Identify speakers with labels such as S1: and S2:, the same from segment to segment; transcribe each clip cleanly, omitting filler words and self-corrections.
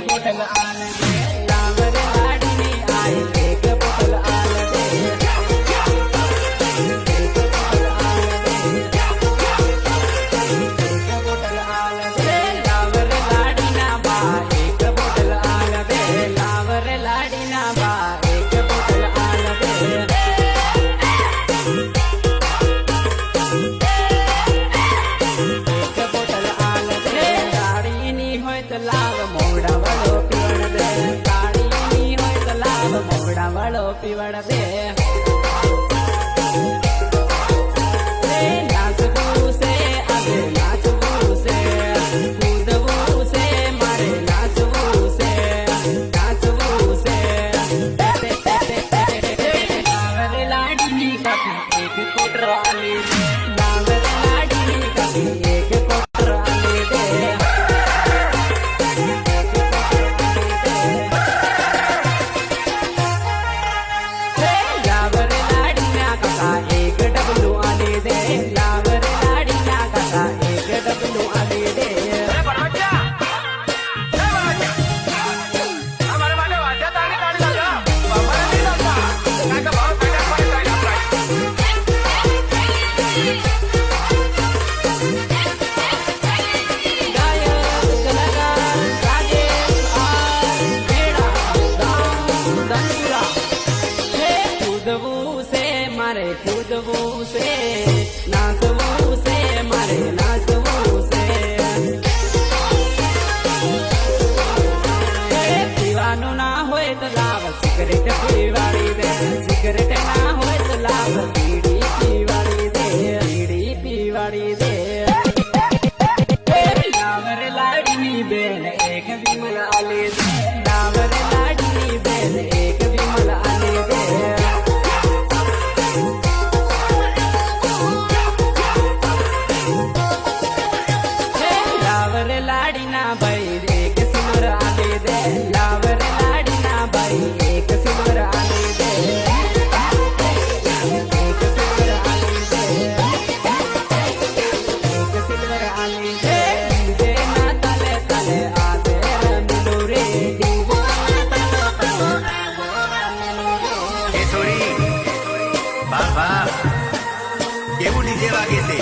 S1: बोतल आल दे लावर लाडनी आई एक बोतल आल दे एक बोतल आल दे एक बोतल आल दे लावर लाडीना बा एक बोतल आल दे लावर लाडीना बा एक बोतल आल दे लाव मोगड़ा वालो पीवड़ दे काड़ी नी होय तो लाव मोगड़ा वालो पीवड़ दे नाचबू से आगे नाचबू से कूदबू से मारे नाचबू से लावर लाडी नी काकी एक कोटर आली लावर लाडी नी काकी एक कोटर आली दे कूदबू से नाचबू से मारे नाचबू से पीवानो ना होए तो लाव सिगरेट पीवाड़ी दे सिगरेट ना होए तो लाव बीड़ी पीवाड़ी दे बीड़ी पीवाड़ी दे लावर लाडनी बेन एक विमल आले दे लावर लाडनी बेन एक विमल आले दे लाडीना भाई एक सिल्वर आले दे लावर लाडीना भाई एक सिल्वर आले दे एक सिल्वर आले दे एक सिल्वर आले दे डीजे ना तले तले आजे रमिलो रे डीजे ना तले तले आजे रमिलो रे
S2: ए छोरी बाबा केवू डीजे वागे से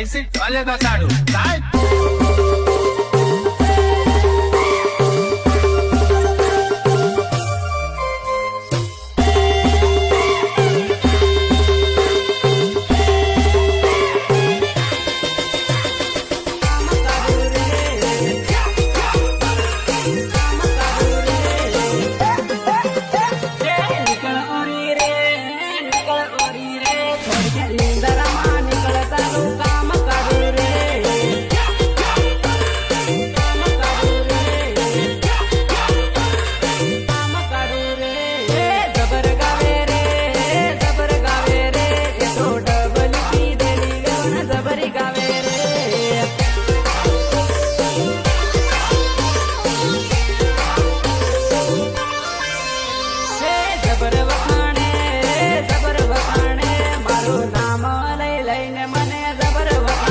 S3: એસી ભલે બતાડું સાહેબ.
S1: મારું નામ લઈ લઈને મને જબર વખાણે.